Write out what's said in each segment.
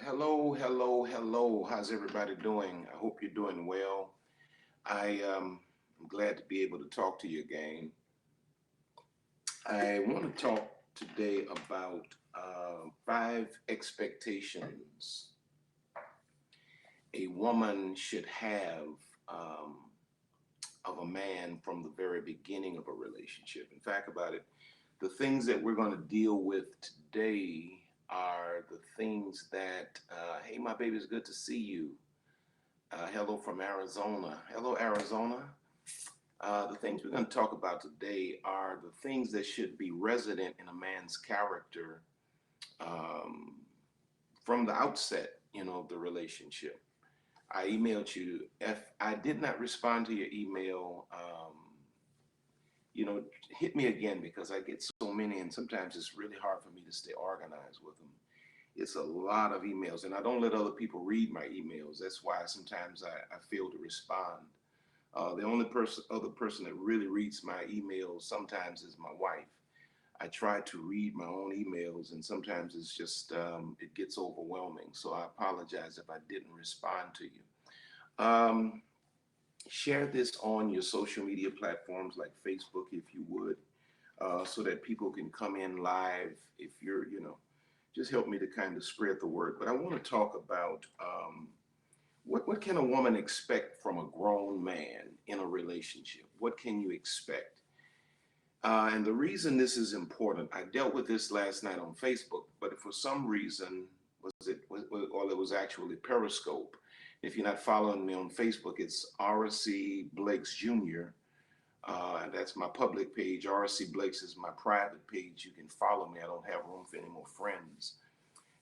Hello. How's everybody doing? I hope you're doing well. I'm glad to be able to talk to you again. I want to talk today about five expectations a woman should have um, of a man from the very beginning of a relationship. In fact, about it, the things that we're going to deal with today are the things that, hey, my baby, it's good to see you. Hello from Arizona. Hello, Arizona. The things we're going to talk about today are the things that should be resident in a man's character um, from the outset, of the relationship. I emailed you. If I did not respond to your email, you know, hit me again because I get so many, and sometimes it's really hard for me to stay organized with them. It's a lot of emails, and I don't let other people read my emails. That's why sometimes I fail to respond. The only other person that really reads my emails sometimes is my wife. I try to read my own emails, and sometimes it's just it gets overwhelming. So I apologize if I didn't respond to you. Share this on your social media platforms like Facebook, if you would, so that people can come in live. If you're, just help me to kind of spread the word. But I want to talk about what can a woman expect from a grown man in a relationship? What can you expect? And the reason this is important, I dealt with this last night on Facebook, but for some reason, or it was actually Periscope. If you're not following me on Facebook, it's RC Blakes Jr. That's my public page. RC Blakes is my private page. You can follow me. I don't have room for any more friends.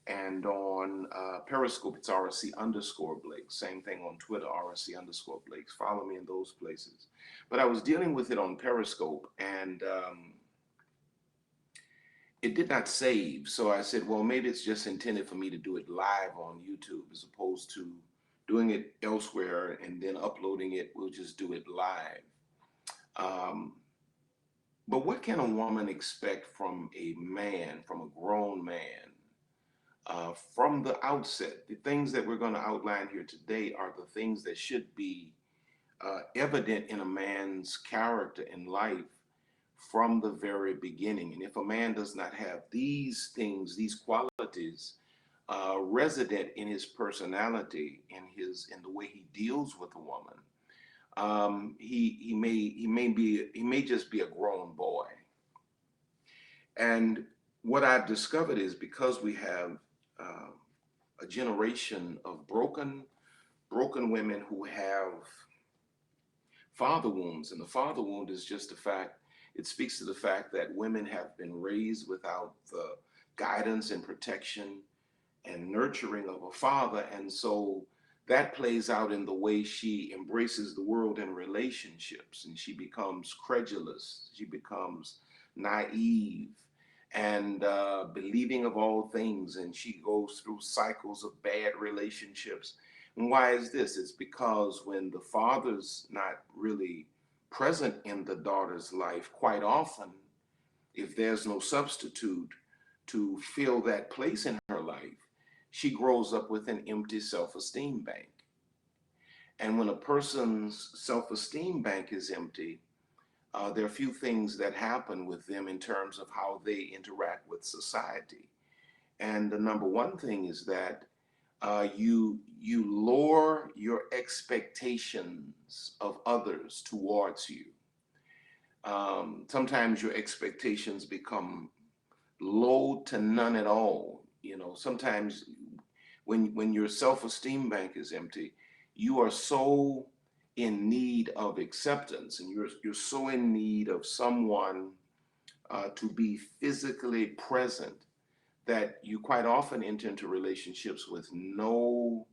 And on Periscope, it's RC underscore Blakes. Same thing on Twitter, RC underscore Blakes. Follow me in those places. But I was dealing with it on Periscope, and it did not save. So I said, well, maybe it's just intended for me to do it live on YouTube as opposed to doing it elsewhere and then uploading it. We'll just do it live. Um, but what can a woman expect from a man, from a grown man, from the outset? The things that we're going to outline here today are the things that should be evident in a man's character in life from the very beginning. And if a man does not have these things, these qualities, resident in his personality, in the way he deals with a woman, he may just be a grown boy. And what I've discovered is because we have uh, a generation of broken women who have father wounds, and the father wound is just the fact. It speaks to the fact that women have been raised without the guidance and protection and nurturing of a father. And so that plays out in the way she embraces the world in relationships, and she becomes credulous, she becomes naive and believing of all things, and she goes through cycles of bad relationships. And why is this? It's because when the father's not really present in the daughter's life, quite often, if there's no substitute to fill that place in her life, she grows up with an empty self-esteem bank. And when a person's self-esteem bank is empty, there are a few things that happen with them in terms of how they interact with society. And the number one thing is that you lower your expectations of others towards you. Sometimes your expectations become low to none at all. Sometimes when your self-esteem bank is empty, you are so in need of acceptance, and you're so in need of someone to be physically present that you quite often enter into relationships with no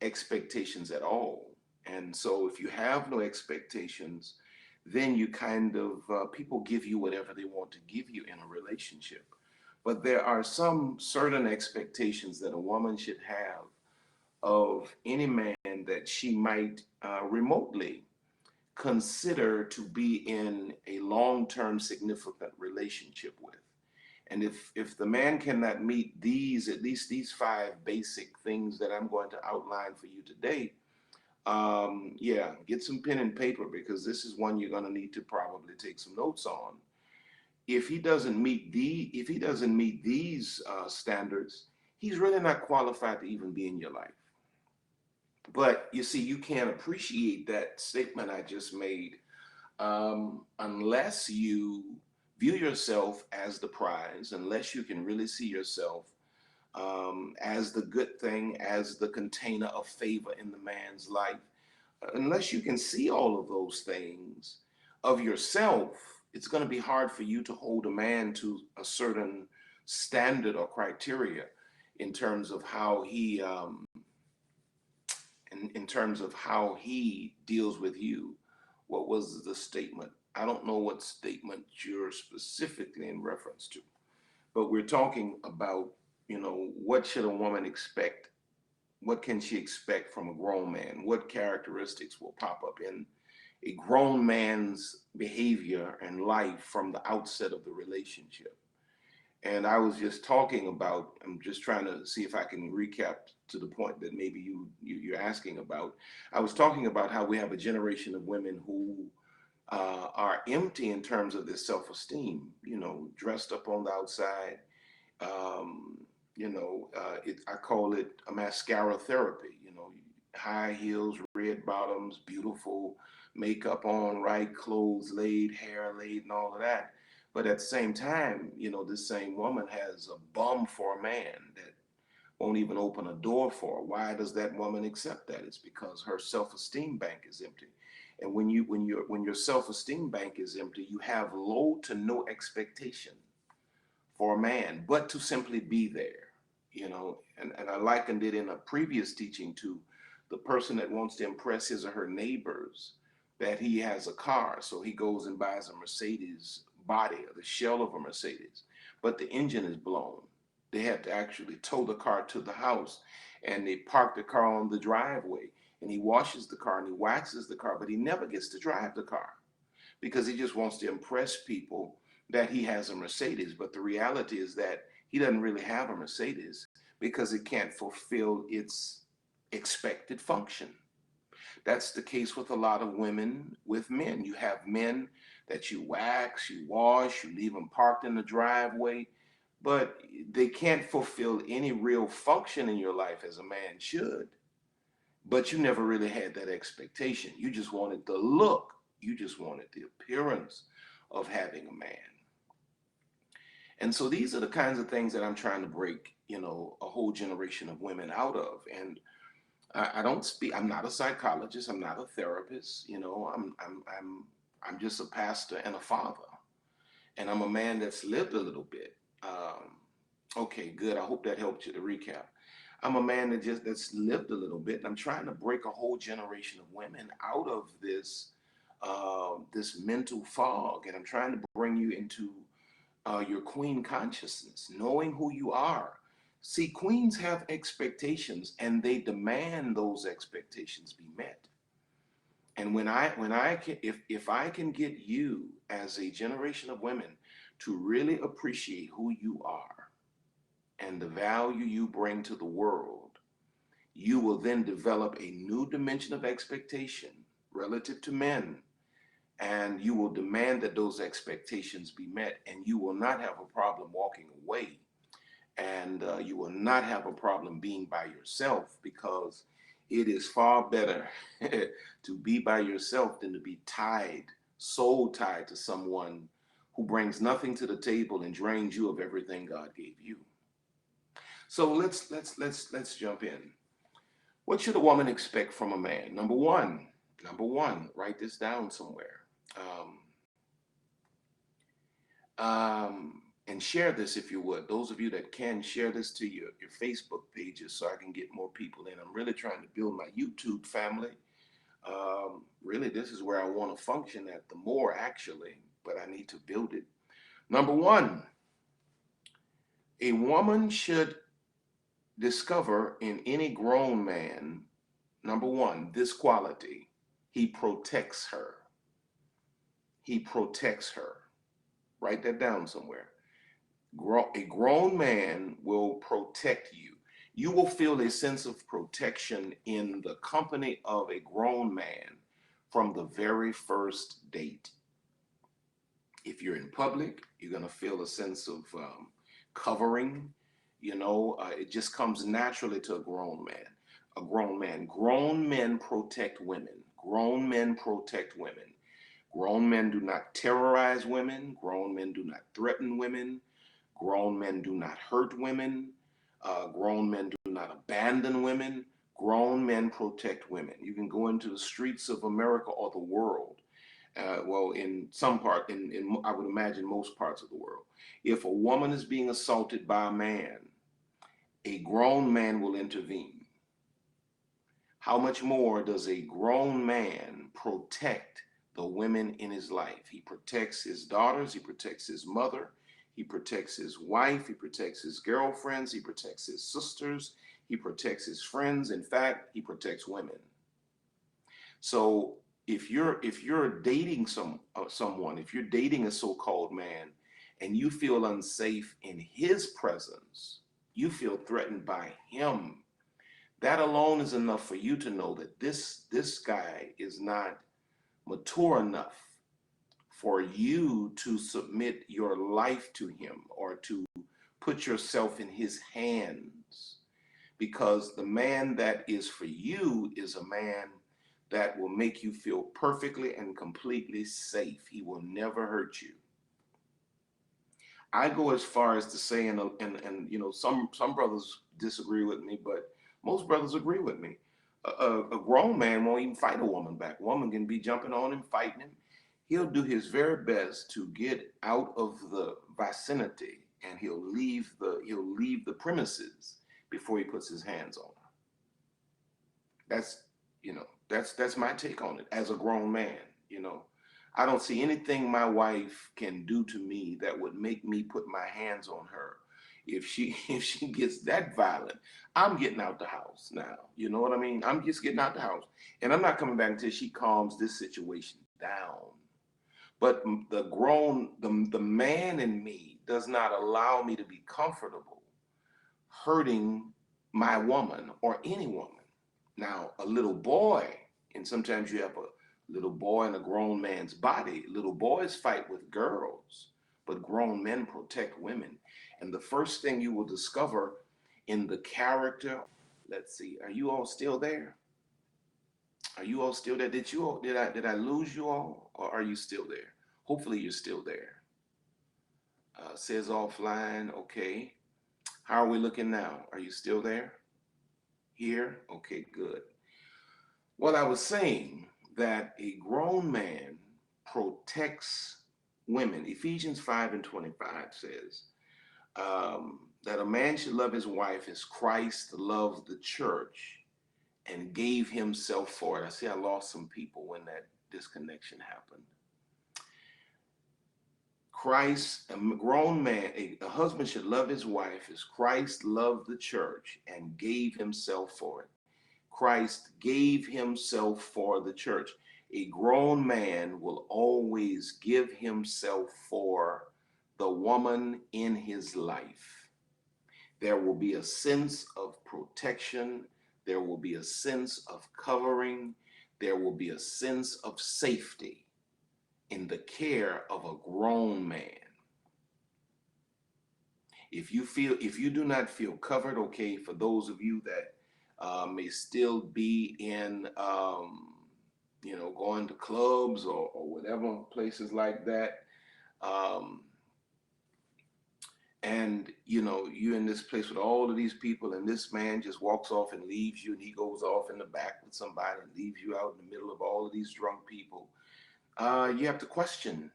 expectations at all. And so if you have no expectations, then you kind of, people give you whatever they want to give you in a relationship. But there are some certain expectations that a woman should have of any man that she might remotely consider to be in a long-term significant relationship with. And if the man cannot meet these, at least these 5 basic things that I'm going to outline for you today, yeah, get some pen and paper, because this is one you're going to need to probably take some notes on. If he doesn't meet these standards, he's really not qualified to even be in your life. But you see, you can't appreciate that statement I just made unless you view yourself as the prize, unless you can really see yourself as the good thing, as the container of favor in the man's life. Unless you can see all of those things of yourself, it's going to be hard for you to hold a man to a certain standard or criteria in terms of how he in terms of how he deals with you. What was the statement? I don't know what statement you're specifically in reference to, but we're talking about, what should a woman expect? What can she expect from a grown man? What characteristics will pop up in a grown man's behavior and life from the outset of the relationship? And I was just talking about, I'm just trying to see if I can recap to the point that maybe you're asking about. I was talking about how we have a generation of women who are empty in terms of their self-esteem, dressed up on the outside. I call it a mascara therapy, high heels, red bottoms, beautiful makeup on, right clothes laid, hair laid, and all of that. But at the same time, this same woman has a bum for a man that won't even open a door for her. Why does that woman accept that? It's because her self-esteem bank is empty. And when your self-esteem bank is empty, you have low to no expectation for a man, but to simply be there, and I likened it in a previous teaching to the person that wants to impress his or her neighbors that he has a car. So he goes and buys a Mercedes body, or the shell of a Mercedes, but the engine is blown. They have to actually tow the car to the house, and they park the car on the driveway, and he washes the car and he waxes the car, but he never gets to drive the car because he just wants to impress people that he has a Mercedes. But the reality is that he doesn't really have a Mercedes because it can't fulfill its expected function. That's the case with a lot of women with men. You have men that you wax, you wash, you leave them parked in the driveway, but they can't fulfill any real function in your life as a man should. But you never really had that expectation. You just wanted the look. You just wanted the appearance of having a man. And so these are the kinds of things that I'm trying to break, a whole generation of women out of. And I don't speak. I'm not a psychologist. I'm not a therapist. I'm just a pastor and a father, and I'm a man that's lived a little bit. Okay, good. I hope that helped you to recap. I'm a man that's lived a little bit, and I'm trying to break a whole generation of women out of this mental fog, and I'm trying to bring you into your queen consciousness, knowing who you are. See, queens have expectations, and they demand those expectations be met. And if I can get you as a generation of women to really appreciate who you are and the value you bring to the world, you will then develop a new dimension of expectation relative to men, and you will demand that those expectations be met, and you will not have a problem walking away, and you will not have a problem being by yourself, because it is far better to be by yourself than to be tied, soul tied to someone who brings nothing to the table and drains you of everything God gave you. So let's jump in. What should a woman expect from a man? Number one, write this down somewhere. And share this if you would. Those of you that can, share this to your Facebook pages so I can get more people in. I'm really trying to build my YouTube family. Really, this is where I want to function at the more, actually, but I need to build it. Number one, a woman should discover in any grown man, number one, this quality: he protects her. He protects her. Write that down somewhere. A grown man will protect you. You will feel a sense of protection in the company of a grown man from the very first date. If you're in public, you're going to feel a sense of covering. It just comes naturally to a grown man. A grown man. Grown men protect women. Grown men protect women. Grown men do not terrorize women. Grown men do not threaten women. Grown men do not hurt women. Grown men do not abandon women. Grown men protect women. You can go into the streets of America or the world. Well, in some part, in I would imagine most parts of the world. If a woman is being assaulted by a man, a grown man will intervene. How much more does a grown man protect the women in his life? He protects his daughters, he protects his mother, he protects his wife, he protects his girlfriends, he protects his sisters, he protects his friends. In fact, he protects women. So if you're dating someone, if you're dating a so-called man and you feel unsafe in his presence, you feel threatened by him, that alone is enough for you to know that this guy is not mature enough for you to submit your life to him or to put yourself in his hands, because the man that is for you is a man that will make you feel perfectly and completely safe. He will never hurt you. I go as far as to say, and some brothers disagree with me, but most brothers agree with me. A grown man won't even fight a woman back. Woman can be jumping on him, fighting him. He'll do his very best to get out of the vicinity, and he'll leave the premises before he puts his hands on her. That's my take on it as a grown man. I don't see anything my wife can do to me that would make me put my hands on her. If she gets that violent, I'm getting out the house now. You know what I mean? I'm just getting out the house, and I'm not coming back until she calms this situation down. But the man in me does not allow me to be comfortable hurting my woman or any woman. Now, a little boy, and sometimes you have a little boy in a grown man's body. Little boys fight with girls, but grown men protect women. And the first thing you will discover in the character, let's see, are you all still there? Are you all still there? Did I lose you all, or are you still there? Hopefully you're still there. Says offline, okay. How are we looking now? Are you still there? Here? Okay, good. Well, I was saying that a grown man protects women. Ephesians 5:25 says that a man should love his wife as Christ loved the church and gave himself for it. I see I lost some people when that disconnection happened. Christ, a grown man, a husband should love his wife as Christ loved the church and gave himself for it. Christ gave himself for the church. A grown man will always give himself for the woman in his life. There will be a sense of protection. There will be a sense of covering. There will be a sense of safety in the care of a grown man. If you do not feel covered, okay, for those of you that may still be in, going to clubs or whatever, places like that. And, you're in this place with all of these people, and this man just walks off and leaves you, and he goes off in the back with somebody and leaves you out in the middle of all of these drunk people. You have to question,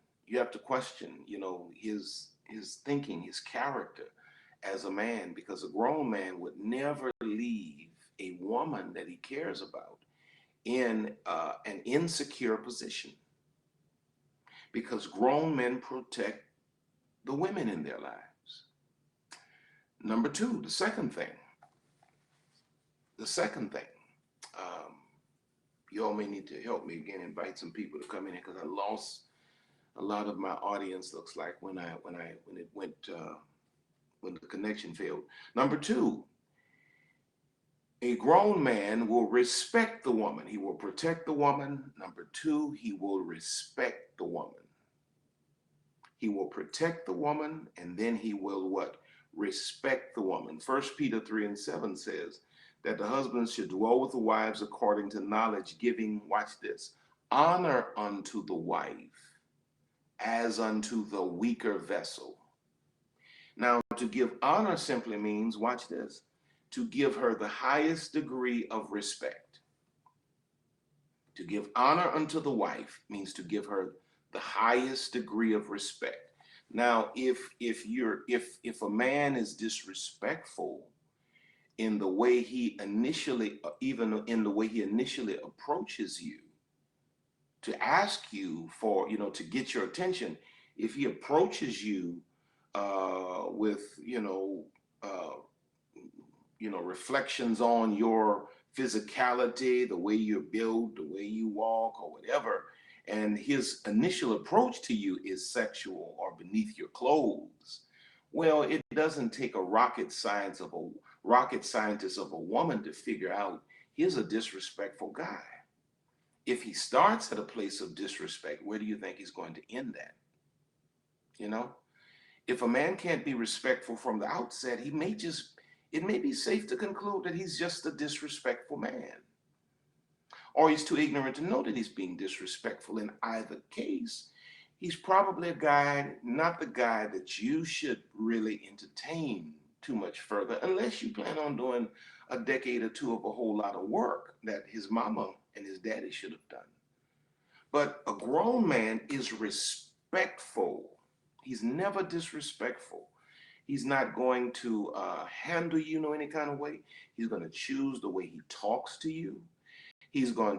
his thinking, his character as a man, because a grown man would never leave a woman that he cares about in an insecure position, because grown men protect the women in their lives. Number two, the second thing, you all may need to help me again, invite some people to come in here, because I lost a lot of my audience, looks like, when it went when the connection failed. Number two, a grown man will respect the woman. He will protect the woman. Number two, he will respect the woman. He will protect the woman, and then he will what? Respect the woman. 1 Peter 3:7 says that the husbands should dwell with the wives according to knowledge, giving, watch this, honor unto the wife as unto the weaker vessel. Now, to give honor simply means, watch this, to give her the highest degree of respect. To give honor unto the wife means to give her the highest degree of respect. Now, if a man is disrespectful in the way he initially, even in the way he initially approaches you, to ask you for, to get your attention, if he approaches you with, reflections on your physicality, the way you're built, the way you walk, or whatever, and his initial approach to you is sexual or beneath your clothes, well, it doesn't take a rocket scientist of a woman to figure out he's a disrespectful guy. If he starts at a place of disrespect, where do you think he's going to end at? If a man can't be respectful from the outset, it may be safe to conclude that he's just a disrespectful man. Or he's too ignorant to know that he's being disrespectful. In either case, he's probably a guy, not the guy that you should really entertain too much further, unless you plan on doing a decade or two of a whole lot of work that his mama and his daddy should have done. But a grown man is respectful. He's never disrespectful. He's not going to handle you any kind of way. He's going to choose the way he talks to you. He's going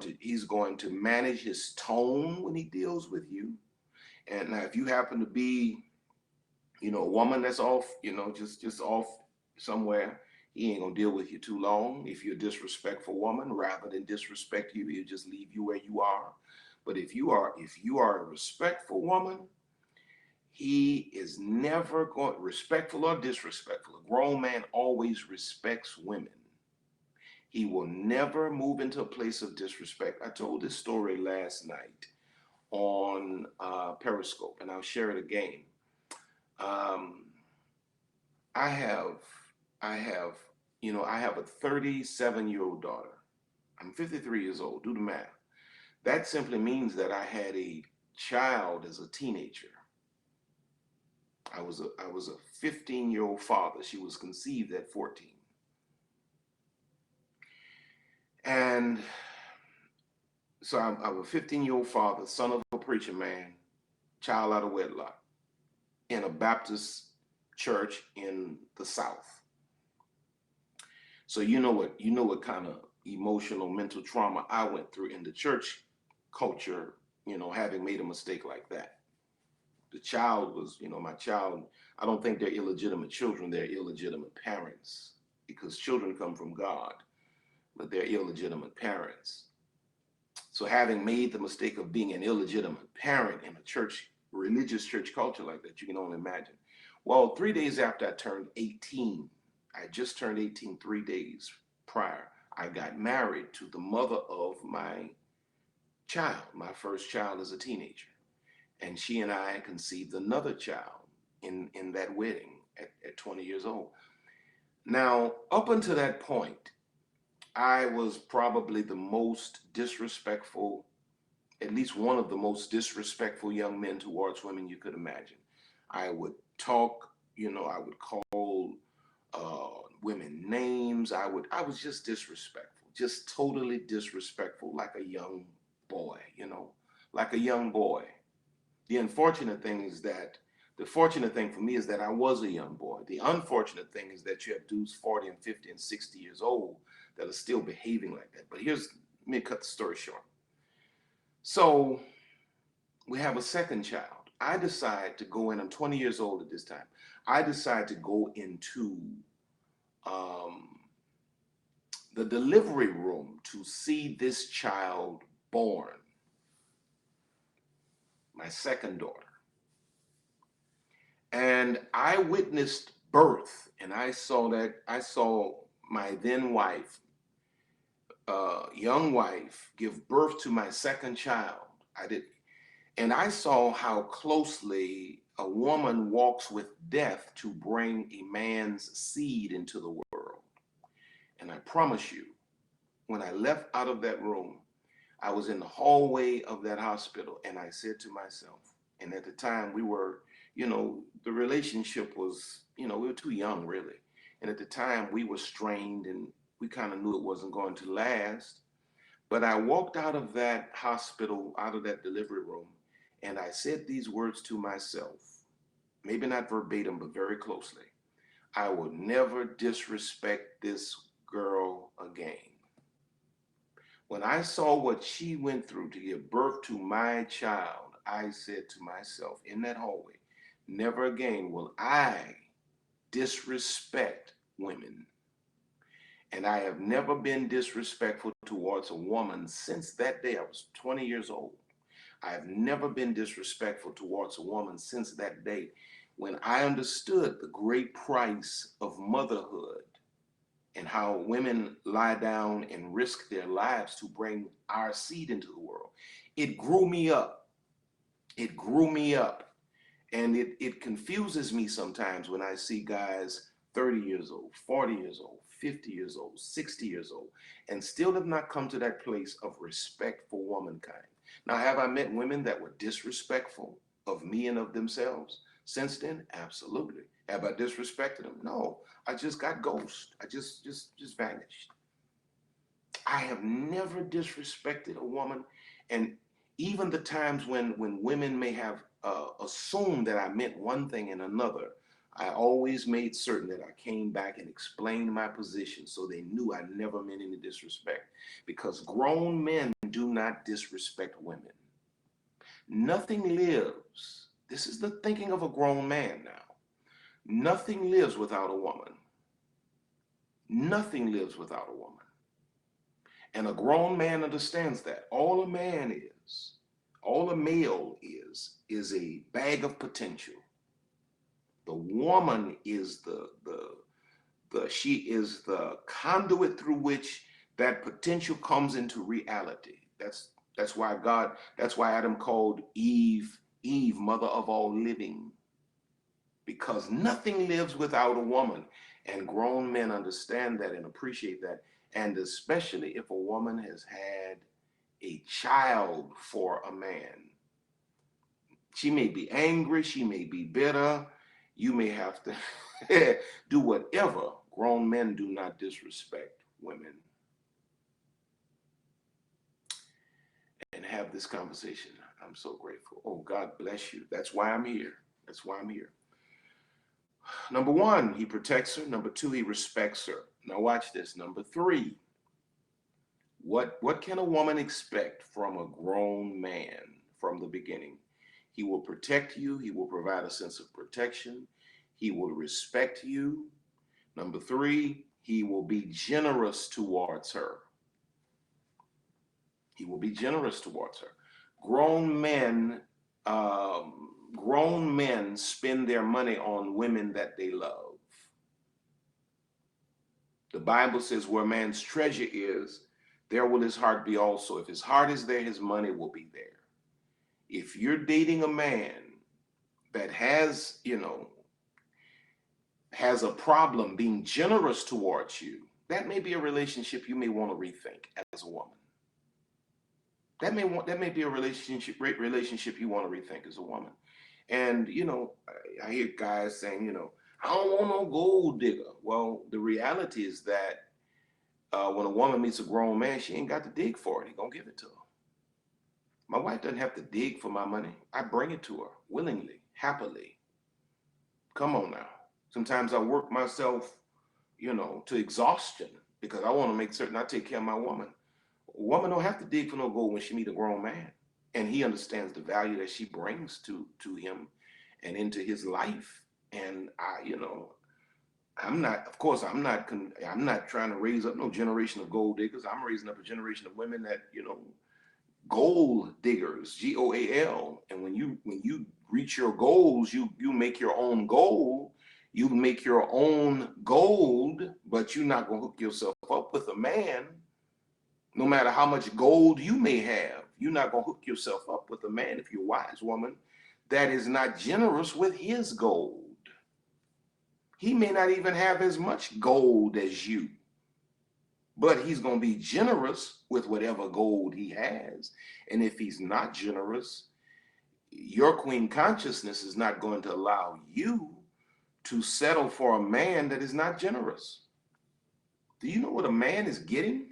to manage his tone when he deals with you. And now, if you happen to be, a woman that's off, just off somewhere, he ain't gonna deal with you too long. If you're a disrespectful woman, rather than disrespect you, he'll just leave you where you are. But if you are a respectful woman, he is never going, respectful or disrespectful. A grown man always respects women. He will never move into a place of disrespect. I told this story last night on Periscope, and I'll share it again. I have a 37-year-old daughter. I'm 53 years old. Do the math. That simply means that I had a child as a teenager. I was a 15-year-old father. She was conceived at 14. And so I'm a 15-year-old father, son of a preacher man, child out of wedlock, in a Baptist church in the South. So you know what kind of emotional, mental trauma I went through in the church culture, having made a mistake like that. The child was, my child, I don't think they're illegitimate children, they're illegitimate parents, because children come from God, but they're illegitimate parents. So having made the mistake of being an illegitimate parent in a church, religious church culture like that, you can only imagine. Well, 3 days after I turned 18, I just turned 18 3 days prior, I got married to the mother of my child, my first child as a teenager. And she and I conceived another child in that wedding at 20 years old. Now, up until that point, I was probably the most disrespectful, at least one of the most disrespectful young men towards women you could imagine. I would talk, I would call women names. I was just disrespectful, just totally disrespectful, like a young boy, like a young boy. The fortunate thing for me is that I was a young boy. The unfortunate thing is that you have dudes 40 and 50 and 60 years old that are still behaving like that. But let me cut the story short. So we have a second child. I decide to go in, I'm 20 years old at this time. I decide to go into the delivery room to see this child born, my second daughter. And I witnessed birth, and I saw my then wife, young wife, give birth to my second child. I did, and I saw how closely a woman walks with death to bring a man's seed into the world. And I promise you, when I left out of that room, I was in the hallway of that hospital, and I said to myself, and at the time we were, the relationship was, we were too young really. And at the time we were strained and we kind of knew it wasn't going to last. But I walked out of that hospital, out of that delivery room, and I said these words to myself, maybe not verbatim, but very closely. I will never disrespect this girl again. When I saw what she went through to give birth to my child, I said to myself in that hallway, never again will I disrespect women. And I have never been disrespectful towards a woman since that day. I was 20 years old. I have never been disrespectful towards a woman since that day when I understood the great price of motherhood and how women lie down and risk their lives to bring our seed into the world. It grew me up. It grew me up. And it confuses me sometimes when I see guys 30 years old, 40 years old, 50 years old, 60 years old, and still have not come to that place of respect for womankind. Now, have I met women that were disrespectful of me and of themselves since then? Absolutely. Have I disrespected them? No. I just got ghost. I just vanished. I have never disrespected a woman, and even the times when women may have assumed that I meant one thing and another, I always made certain that I came back and explained my position so they knew I never meant any disrespect. Because grown men do not disrespect women. Nothing lives. This is the thinking of a grown man now. Nothing lives without a woman. Nothing lives without a woman. And a grown man understands that. All a man is, all a male is a bag of potential. The woman is she is the conduit through which that potential comes into reality. That's why Adam called Eve, mother of all living. Because nothing lives without a woman. And grown men understand that and appreciate that. And especially if a woman has had a child for a man. She may be angry, she may be bitter, you may have to do whatever. Grown men do not disrespect women. And have this conversation. I'm so grateful. Oh, God bless you. That's why I'm here. That's why I'm here. Number one, he protects her. Number two, he respects her. Now watch this. Number three, what can a woman expect from a grown man from the beginning? He will protect you. He will provide a sense of protection. He will respect you. Number three, he will be generous towards her. He will be generous towards her. Grown men spend their money on women that they love. The Bible says where man's treasure is, there will his heart be also. If his heart is there, his money will be there. If you're dating a man that has a problem being generous towards you, that may be a relationship you may want to rethink as a woman. That may be a great relationship you want to rethink as a woman. And I hear guys saying, I don't want no gold digger. Well, the reality is that when a woman meets a grown man, she ain't got to dig for it. He gonna give it to her. My wife doesn't have to dig for my money. I bring it to her willingly, happily. Come on now. Sometimes I work myself, to exhaustion because I want to make certain I take care of my woman. A woman don't have to dig for no gold when she meet a grown man, and he understands the value that she brings to him and into his life. And I'm not trying to raise up no generation of gold diggers. I'm raising up a generation of women that, gold diggers, GOAL. And when you reach your goals, you make your own goal. You can make your own gold, but you're not going to hook yourself up with a man. No matter how much gold you may have, you're not going to hook yourself up with a man, if you're a wise woman, that is not generous with his gold. He may not even have as much gold as you, but he's going to be generous with whatever gold he has. And if he's not generous, your queen consciousness is not going to allow you to settle for a man that is not generous. Do you know what a man is getting?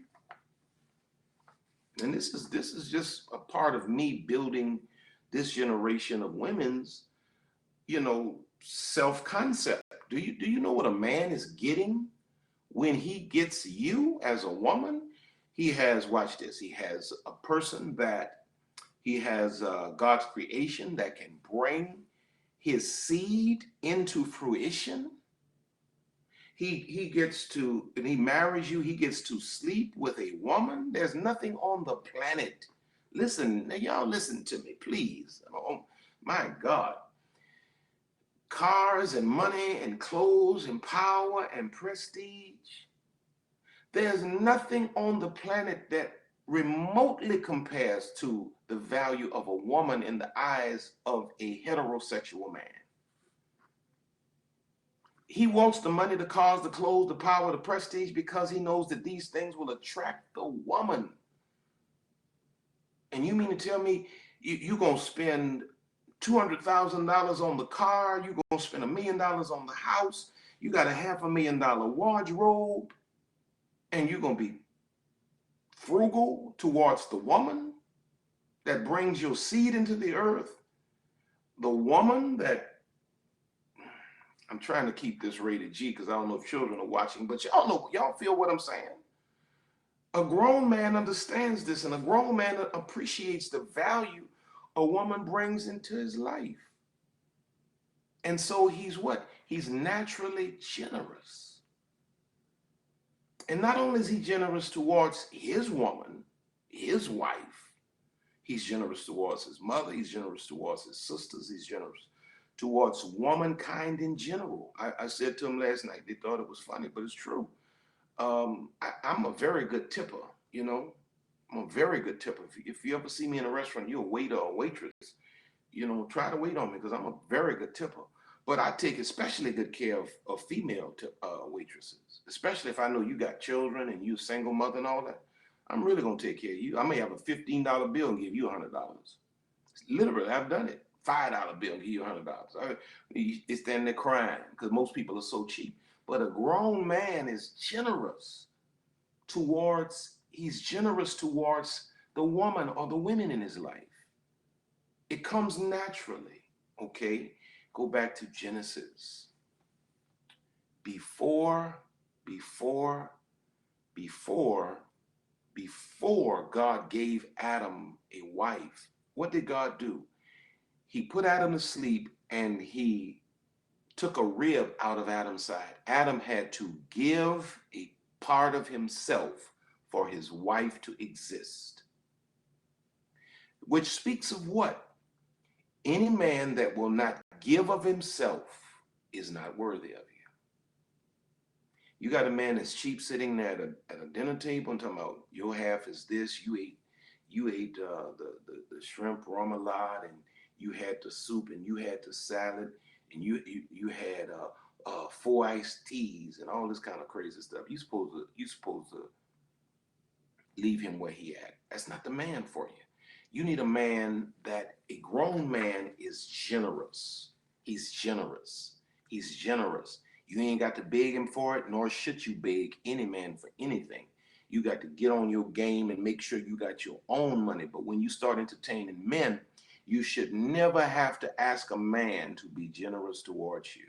And this is just a part of me building this generation of women's, self-concept. Do you know what a man is getting when he gets you as a woman? He has, watch this, he has a person that he has God's creation that can bring his seed into fruition. He gets to, and he marries you, he gets to sleep with a woman. There's nothing on the planet. Listen, y'all listen to me, please. Oh, my God. Cars and money and clothes and power and prestige. There's nothing on the planet that remotely compares to the value of a woman in the eyes of a heterosexual man. He wants the money, the cars, the clothes, the power, the prestige, because he knows that these things will attract the woman. And you mean to tell me you're going to spend $200,000 on the car, you're going to spend $1 million on the house, you got a $500,000 wardrobe, and you're going to be frugal towards the woman that brings your seed into the earth, the woman that, I'm trying to keep this rated G because I don't know if children are watching, but y'all feel what I'm saying? A grown man understands this, and a grown man appreciates the value a woman brings into his life. And so he's what? He's naturally generous. And not only is he generous towards his woman, his wife, he's generous towards his mother, he's generous towards his sisters, he's generous towards womankind in general. I said to him last night, they thought it was funny, but it's true. I'm a very good tipper, I'm a very good tipper. If you ever see me in a restaurant, you're a waiter or waitress, try to wait on me because I'm a very good tipper. But I take especially good care of female waitresses, especially if I know you got children and you're a single mother and all that. I'm really going to take care of you. I may have a $15 bill and give you $100. Literally, I've done it. $5 bill, give you $100. It's standing there crying because most people are so cheap. But a grown man is generous he's generous towards the woman or the women in his life. It comes naturally, okay? Go back to Genesis. Before God gave Adam a wife, what did God do? He put Adam to sleep and he took a rib out of Adam's side. Adam had to give a part of himself for his wife to exist. Which speaks of what? Any man that will not give of himself is not worthy of you. You got a man that's cheap sitting there at a dinner table and talking about your half is this, you ate the shrimp remoulade, and you had the soup, and you had the salad, and you had 4 iced teas and all this kind of crazy stuff. You supposed to leave him where he at. That's not the man for you. You need a man that a grown man is generous. He's generous. He's generous. You ain't got to beg him for it, nor should you beg any man for anything. You got to get on your game and make sure you got your own money. But when you start entertaining men, you should never have to ask a man to be generous towards you.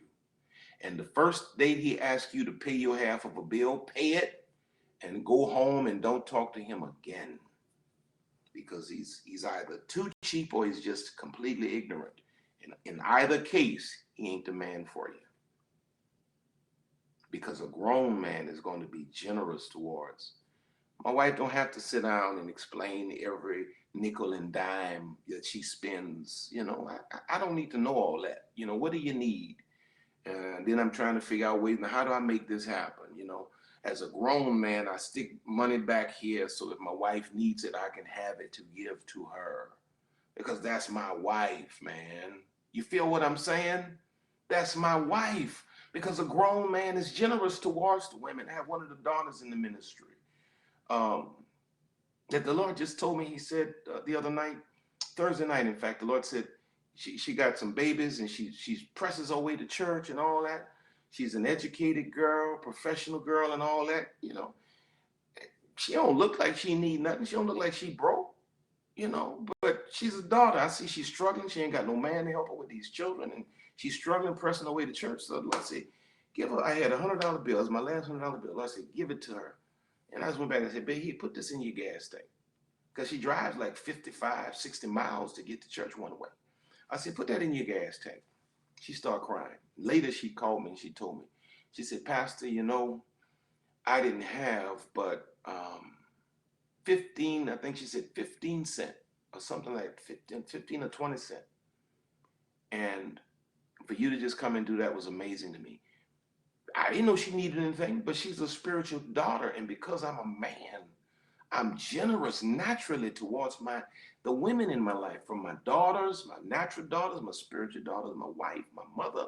And the first day he asks you to pay your half of a bill, pay it and go home and don't talk to him again. Because he's either too cheap or he's just completely ignorant. In either case, he ain't the man for you. Because a grown man is going to be generous towards. My wife don't have to sit down and explain every nickel and dime that she spends. I don't need to know all that. What do you need? And then I'm trying to figure out ways, now how do I make this happen? You know, as a grown man, I stick money back here so if my wife needs it, I can have it to give to her. Because that's my wife, man. You feel what I'm saying? That's my wife. Because a grown man is generous towards the women. I have one of the daughters in the ministry. Um, that the Lord just told me, he said the other night, Thursday night, in fact, the Lord said she got some babies and she presses her way to church and all that. She's an educated girl, professional girl and all that, you know. She don't look like she need nothing. She don't look like she broke, you know, but she's a daughter. I see she's struggling. She ain't got no man to help her with these children and she's struggling, pressing her way to church. So the Lord said, give her, I had $100 bill. It was my last $100 bill. The Lord said, give it to her. And I just went back and said, baby, put this in your gas tank. Because she drives like 55, 60 miles to get to church one way. I said, put that in your gas tank. She started crying. Later, she called me and she told me, she said, Pastor, you know, I didn't have but 15, I think she said 15 cents or something like 15 or 20 cents. And for you to just come and do that was amazing to me. I didn't know she needed anything, but she's a spiritual daughter. And because I'm a man, I'm generous naturally towards the women in my life, from my daughters, my natural daughters, my spiritual daughters, my wife, my mother.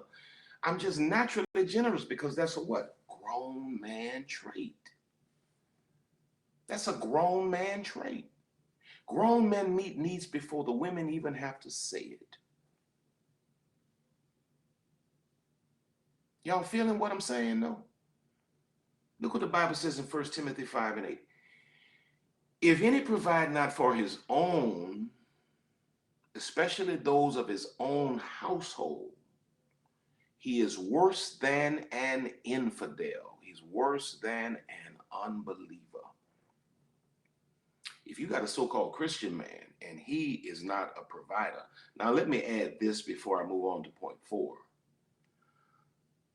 I'm just naturally generous because that's a what? Grown man trait. That's a grown man trait. Grown men meet needs before the women even have to say it. Y'all feeling what I'm saying though? Look what the Bible says in 1 Timothy 5 and 8. If any provide not for his own, especially those of his own household, he is worse than an infidel. He's worse than an unbeliever. If you got a so-called Christian man and he is not a provider. Now let me add this before I move on to point 4.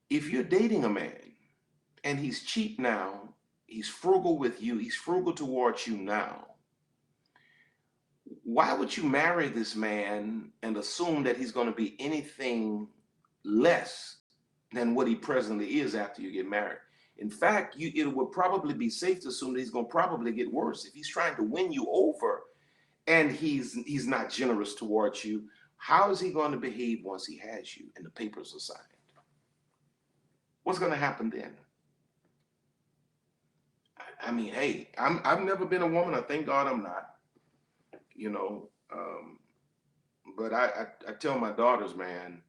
If you're dating a man and he's cheap now, he's frugal with you, he's frugal towards you now, why would you marry this man and assume that he's going to be anything less than what he presently is after you get married? In fact, it would probably be safe to assume that he's going to probably get worse. If he's trying to win you over and he's not generous towards you, how is he going to behave once he has you and the papers are signed? What's going to happen then? I mean, hey, I've never been a woman. I thank God I'm not, you know. But I tell my daughters, man,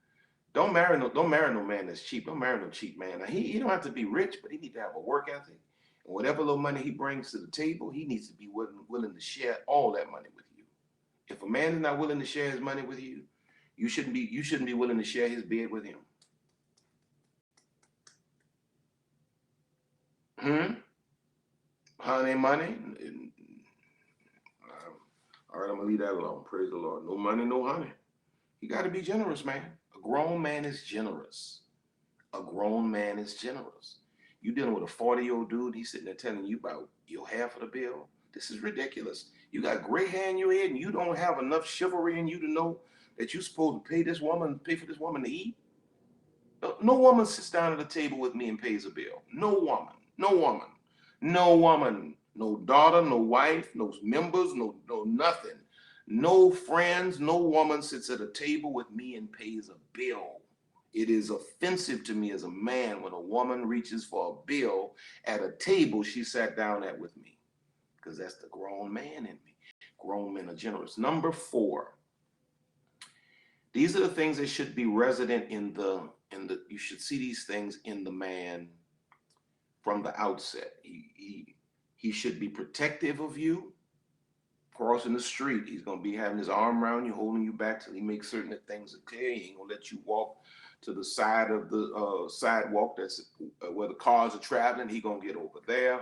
don't marry no man that's cheap. Don't marry no cheap man. Now, he don't have to be rich, but he needs to have a work ethic. And whatever little money he brings to the table, he needs to be willing to share all that money with you. If a man is not willing to share his money with you, you shouldn't be willing to share his bed with him. Honey, money. All right, I'm gonna leave that alone. Praise the Lord. No money, no honey. You got to be generous, man. A grown man is generous. A grown man is generous. You dealing with a 40-year-old dude, he's sitting there telling you about your half of the bill. This is ridiculous. You got gray hair in your head and you don't have enough chivalry in you to know that you're supposed to pay for this woman to eat. No woman sits down at a table with me and pays a bill. No woman, no woman, no woman, no daughter, no wife, no members, no nothing. No friends, no woman sits at a table with me and pays a bill. It is offensive to me as a man when a woman reaches for a bill at a table she sat down at with me, because that's the grown man in me. Grown men are generous. Number 4, these are the things that should be resident you should see these things in the man from the outset. He should be protective of you. Crossing the street, he's going to be having his arm around you, holding you back till he makes certain that things are clear. He ain't going to let you walk to the side of the sidewalk that's where the cars are traveling. He going to get over there.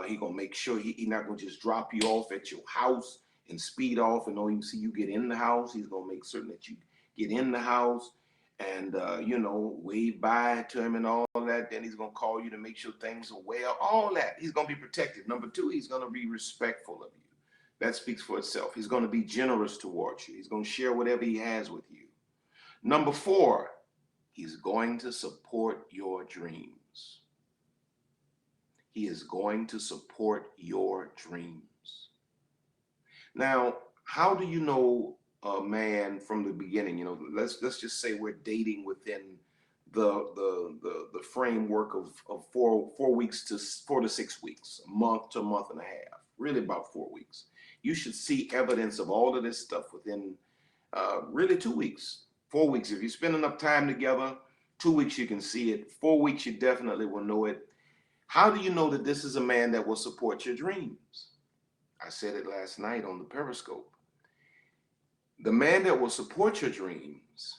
He going to make sure he not going to just drop you off at your house and speed off and don't even see you get in the house. He's going to make certain that you get in the house and, you know, wave bye to him and all that. Then he's going to call you to make sure things are well, all that. He's going to be protective. Number 2, he's going to be respectful of you. That speaks for itself. He's going to be generous towards you. He's going to share whatever he has with you. Number 4, He's going to support your dreams. He is going to support your dreams. Now, how do you know a man from the beginning? You know, let's just say we're dating within the framework of 4 weeks to 4 to 6 weeks, a month to a month and a half, really about 4 weeks. You should see evidence of all of this stuff within really 2 weeks, 4 weeks. If you spend enough time together, 2 weeks you can see it. 4 weeks you definitely will know it. How do you know that this is a man that will support your dreams? I said it last night on the Periscope. The man that will support your dreams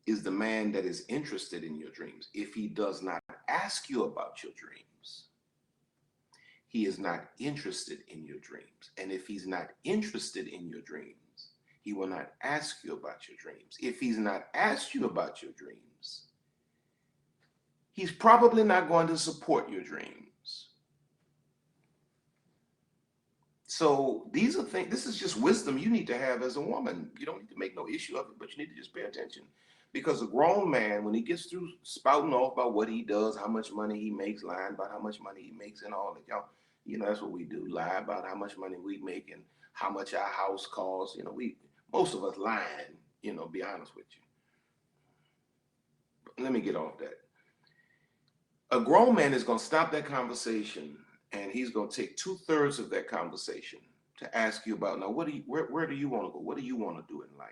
is the man that is interested in your dreams. If he does not ask you about your dreams, he is not interested in your dreams. And if he's not interested in your dreams, he will not ask you about your dreams. If he's not asked you about your dreams, he's probably not going to support your dreams. So these are things, this is just wisdom you need to have as a woman. You don't need to make no issue of it, but you need to just pay attention. Because a grown man, when he gets through spouting off about what he does, how much money he makes, lying about how much money he makes and all that, y'all, you know, that's what we do. Lie about how much money we make and how much our house costs. You know, most of us lying, you know, be honest with you. But let me get off that. A grown man is going to stop that conversation and he's going to take 2/3 of that conversation to ask you about, now, where do you want to go? What do you want to do in life?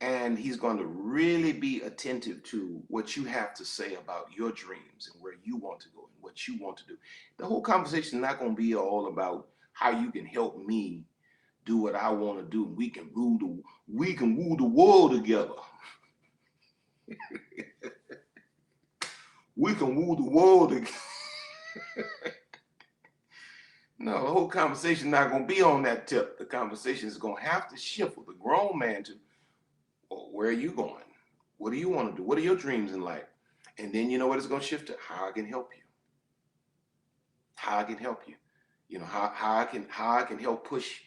And he's going to really be attentive to what you have to say about your dreams and where you want to go and what you want to do. The whole conversation is not going to be all about how you can help me do what I want to do. We can rule the world together. We can rule the world together. No, the whole conversation is not going to be on that tip. The conversation is going to have to shift with a grown man to, well, where are you going? What do you want to do? What are your dreams in life? And then you know what it's going to shift to? How I can help you. How I can help you. You know, how I can help push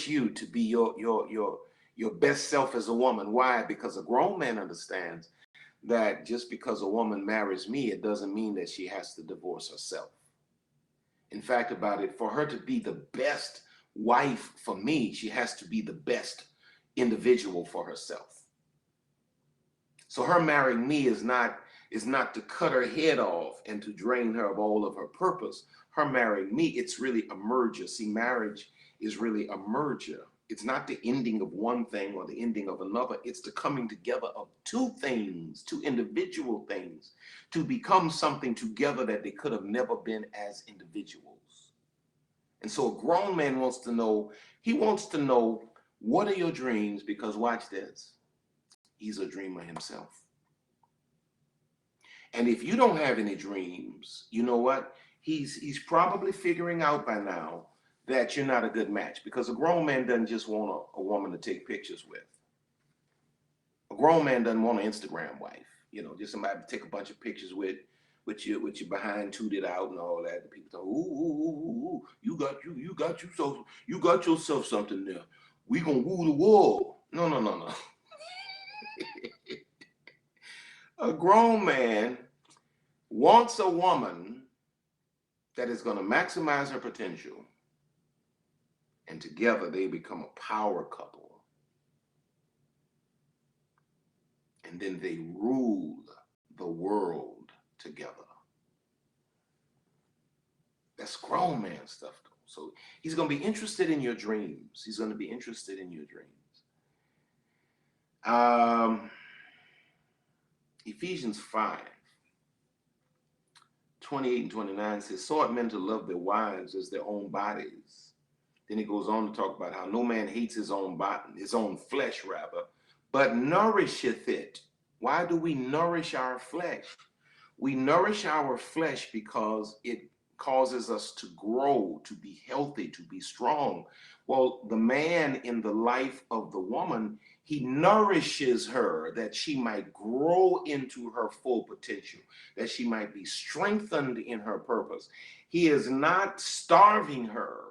you to be your best self as a woman. Why? Because a grown man understands that just because a woman marries me, it doesn't mean that she has to divorce herself. In fact, about it, for her to be the best wife for me, she has to be the best individual for herself. So her marrying me is not to cut her head off and to drain her of all of her purpose. Her marrying me, it's really a merger. See, marriage is really a merger. It's not the ending of one thing or the ending of another. It's the coming together of two things, two individual things, to become something together that they could have never been as individuals. And so a grown man wants to know, what are your dreams? Because watch this, he's a dreamer himself. And if you don't have any dreams, you know what? He's probably figuring out by now that you're not a good match, because a grown man doesn't just want a woman to take pictures with. A grown man doesn't want an Instagram wife, you know, just somebody to take a bunch of pictures with your behind tooted out and all that. The people go, ooh, you got yourself something there. We gonna woo the world. No. A grown man wants a woman that is going to maximize her potential, and together they become a power couple. And then they rule the world together. That's grown man stuff, though. So he's going to be interested in your dreams. He's going to be interested in your dreams. Ephesians 5:28 and 29 says, so ought men to love their wives as their own bodies. Then he goes on to talk about how no man hates his own body, his own flesh rather, but nourisheth it. Why do we nourish our flesh? We nourish our flesh because it causes us to grow, to be healthy, to be strong. Well, the man in the life of the woman, he nourishes her that she might grow into her full potential, that she might be strengthened in her purpose. He is not starving her.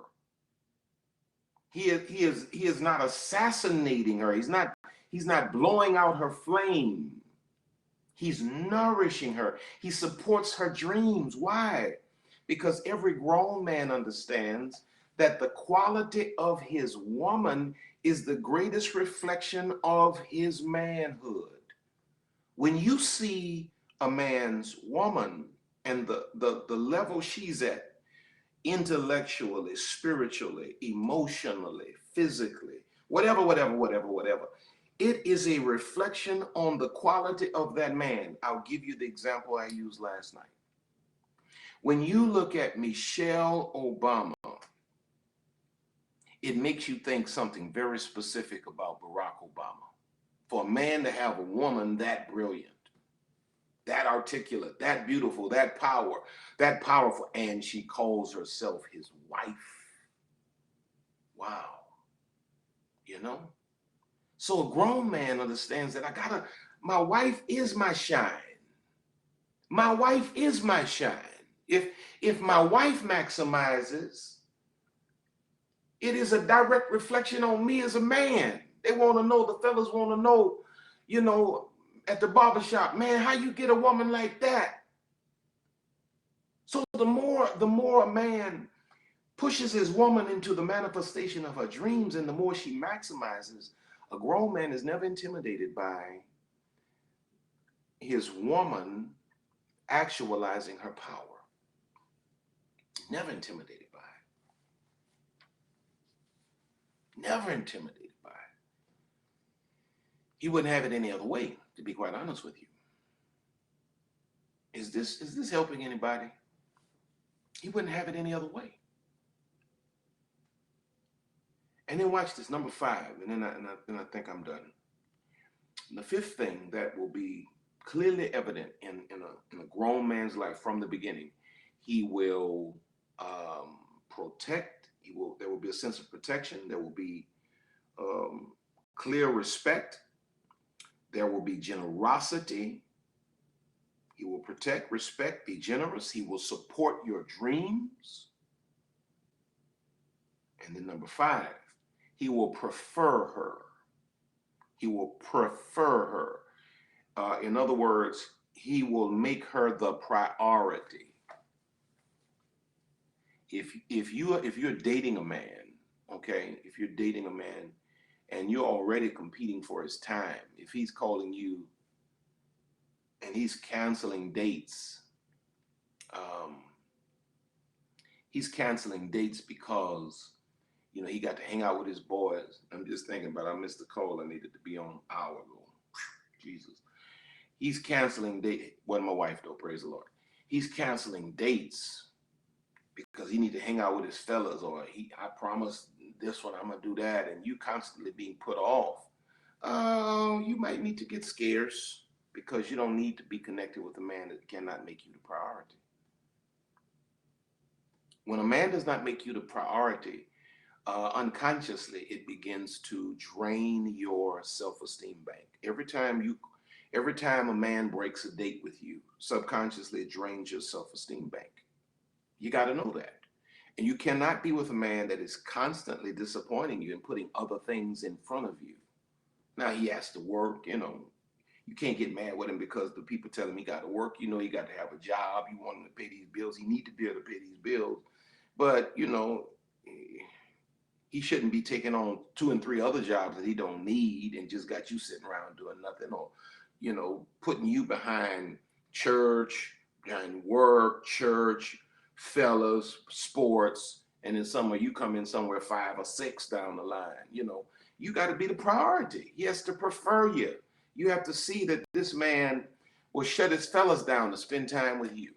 He is not assassinating her. He's not He's not blowing out her flame. He's nourishing her. He supports her dreams. Why? Because every grown man understands that the quality of his woman is the greatest reflection of his manhood. When you see a man's woman and the level she's at, intellectually, spiritually, emotionally, physically, whatever, it is a reflection on the quality of that man. I'll give you the example I used last night. When you look at Michelle Obama, it makes you think something very specific about Barack Obama. For a man to have a woman that brilliant, that articulate, that beautiful, that powerful, and she calls herself his wife. Wow. You know? So a grown man understands that my wife is my shine. My wife is my shine. If my wife maximizes, it is a direct reflection on me as a man. They want to know, the fellas want to know, you know, at the barbershop, man, how you get a woman like that? So the more a man pushes his woman into the manifestation of her dreams, and the more she maximizes, a grown man is never intimidated by his woman actualizing her power. Never intimidated by it. Never intimidated by it. He wouldn't have it any other way, to be quite honest with you. Is this helping anybody? He wouldn't have it any other way. And then watch this, number 5, and then I think I'm done. And the 5th thing that will be clearly evident in a grown man's life from the beginning, he will protect. There will be a sense of protection. There will be clear respect. There will be generosity. He will protect, respect, be generous. He will support your dreams. And then number 5, he will prefer her. He will prefer her. In other words, he will make her the priority. If you're dating a man, okay, if you're dating a man and you're already competing for his time, if he's calling you and he's canceling dates, because, you know, he got to hang out with his boys. I'm just thinking about, I missed the call I needed to be on an hour ago. Jesus. He's canceling dates. Wasn't my wife though, praise the Lord. He's canceling dates because he need to hang out with his fellas, or I promised this one, I'm gonna do that, and you constantly being put off. You might need to get scarce, because you don't need to be connected with a man that cannot make you the priority. When a man does not make you the priority, unconsciously, it begins to drain your self-esteem bank. Every time a man breaks a date with you, subconsciously it drains your self-esteem bank. You got to know that. And you cannot be with a man that is constantly disappointing you and putting other things in front of you. Now he has to work, you know. You can't get mad with him because the people tell him he got to work. You know, he got to have a job. You want him to pay these bills. He need to be able to pay these bills. But, you know, he shouldn't be taking on 2 and 3 other jobs that he don't need and just got you sitting around doing nothing, or, you know, putting you behind church, behind work, church, fellas, sports, and then somewhere you come in somewhere 5 or 6 down the line. You know, you got to be the priority. He has to prefer you. You have to see that this man will shut his fellas down to spend time with you.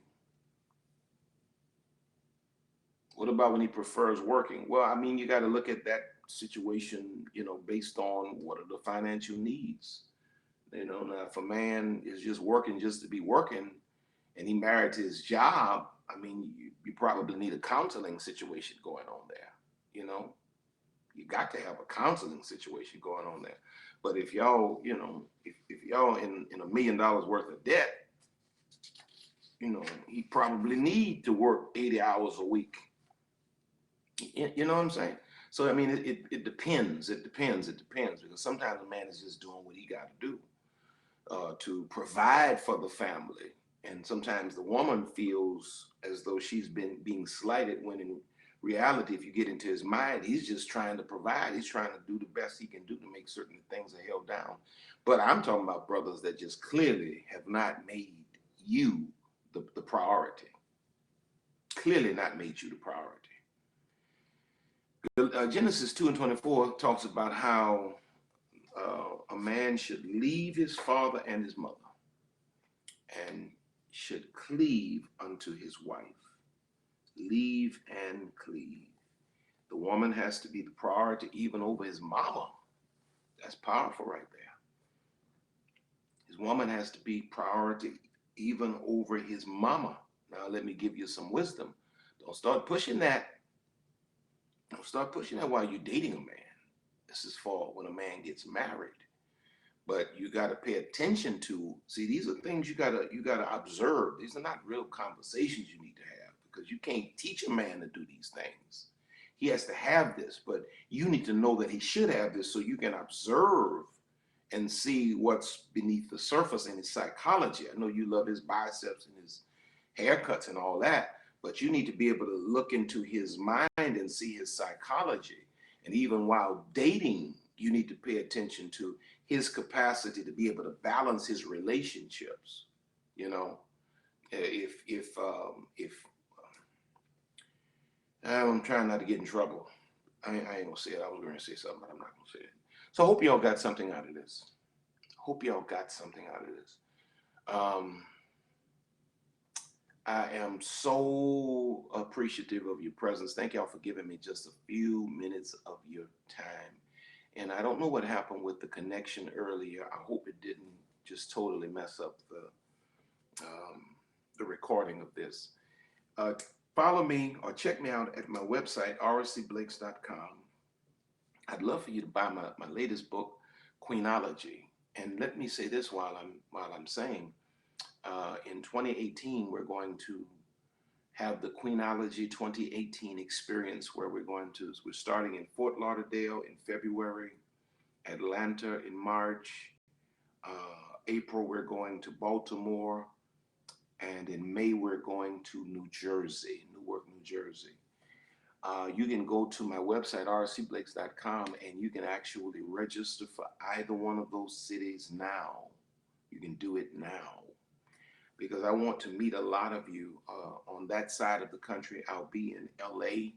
What about when he prefers working? Well, I mean, you got to look at that situation, you know, based on what are the financial needs. You know, now if a man is just working just to be working and he married to his job, I mean, you probably need a counseling situation going on there. You know, you got to have a counseling situation going on there. But if y'all, you know, if y'all in $1 million worth of debt, you know, he probably need to work 80 hours a week. You know what I'm saying? So, I mean, it depends. It depends. It depends because sometimes a man is just doing what he got to do to provide for the family. And sometimes the woman feels as though she's been being slighted when in reality, if you get into his mind, he's just trying to provide. He's trying to do the best he can do to make certain things are held down. But I'm talking about brothers that just clearly have not made you the priority. Clearly not made you the priority. Genesis 2:24 talks about how a man should leave his father and his mother and should cleave unto his wife. Leave and cleave. The woman has to be the priority even over his mama. That's powerful right there. His woman has to be priority even over his mama. Now let me give you some wisdom. Don't start pushing that. Don't start pushing that while you're dating a man. This is for when a man gets married. But you got to pay attention to, see, these are things you gotta observe. These are not real conversations you need to have because you can't teach a man to do these things. He has to have this, but you need to know that he should have this so you can observe and see what's beneath the surface in his psychology. I know you love his biceps and his haircuts and all that, but you need to be able to look into his mind and see his psychology. And even while dating, you need to pay attention to his capacity to be able to balance his relationships. You know, if I'm trying not to get in trouble, I ain't gonna say it. I was going to say something, but I'm not gonna say it. So I hope y'all got something out of this. Hope y'all got something out of this. Um, I am so appreciative of your presence. Thank y'all for giving me just a few minutes of your time. And I don't know what happened with the connection earlier. I hope it didn't just totally mess up the recording of this. Uh, Follow me or check me out at my website, rcblakes.com. I'd love for you to buy my latest book, Queenology. And let me say this while I'm saying, in 2018, we're going to have the Queenology 2018 experience where we're starting in Fort Lauderdale in February, Atlanta in March, April we're going to Baltimore, and in May we're going to New Jersey, Newark, New Jersey. You can go to my website, rcblakes.com, and you can actually register for either one of those cities now. You can do it now because I want to meet a lot of you on that side of the country. I'll be in LA,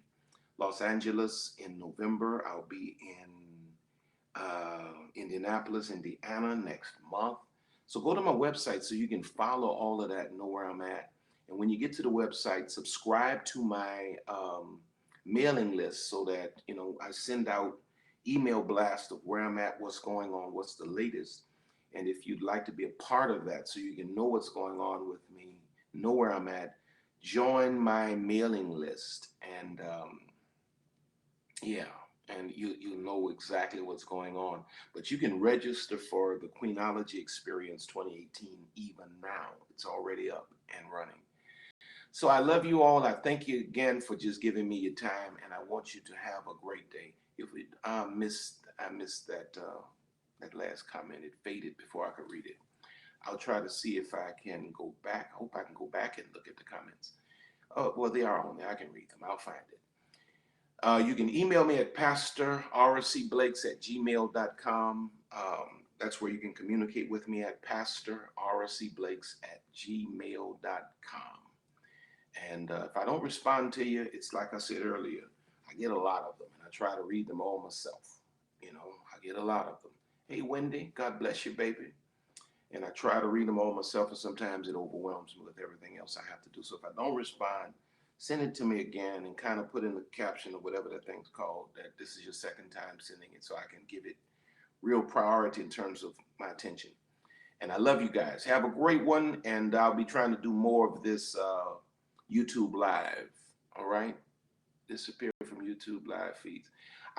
Los Angeles in November. I'll be in Indianapolis, Indiana next month. So go to my website so you can follow all of that and know where I'm at. And when you get to the website, subscribe to my mailing list so that, I send out email blasts of where I'm at, what's going on, what's the latest. And if you'd like to be a part of that so you can know what's going on with me, know where I'm at, join my mailing list. And yeah, and you know exactly what's going on. But you can register for the Queenology Experience 2018 even now. It's already up and running. So I love you all. I thank you again for just giving me your time, and I want you to have a great day. I missed that last comment. It faded before I could read it. I'll try to see if I can go back. I hope I can go back and look at the comments. Oh, well, they are on there. I can read them. I'll find it. You can email me at pastorrcblakes@gmail.com. That's where you can communicate with me at pastorrcblakes@gmail.com. And if I don't respond to you, it's like I said earlier, I get a lot of them and I try to read them all myself. I get a lot of them. Hey, Wendy, God bless you, baby. And I try to read them all myself, and sometimes it overwhelms me with everything else I have to do. So if I don't respond, send it to me again and kind of put in the caption or whatever that thing's called, that this is your second time sending it so I can give it real priority in terms of my attention. And I love you guys. Have a great one, and I'll be trying to do more of this YouTube Live, all right? Disappear from YouTube Live feeds.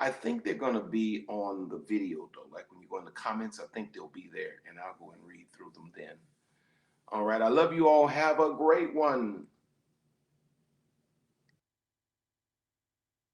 I think they're going to be on the video, though. Like when you go in the comments, I think they'll be there, and I'll go and read through them then. All right, I love you all. Have a great one.